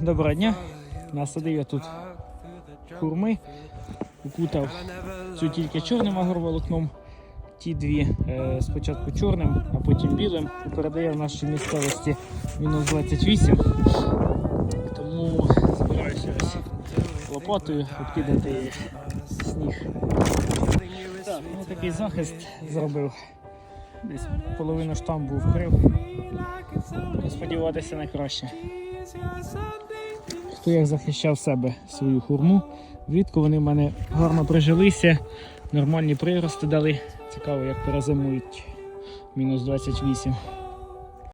Доброго дня. Насадив я тут хурми, укутав цю тільки чорним агроволокном, ті дві спочатку чорним, а потім білим. Передає в нашій місцевості мінус 28, тому збираюся ось лопатою обкидати сніг. Так, ну, такий захист зробив, десь половину штамбу вкрив, сподіватися на краще. Хто як захищав себе свою хурму, влітку вони в мене гарно прижилися, нормальні прирости дали. Цікаво, як перезимують мінус 28.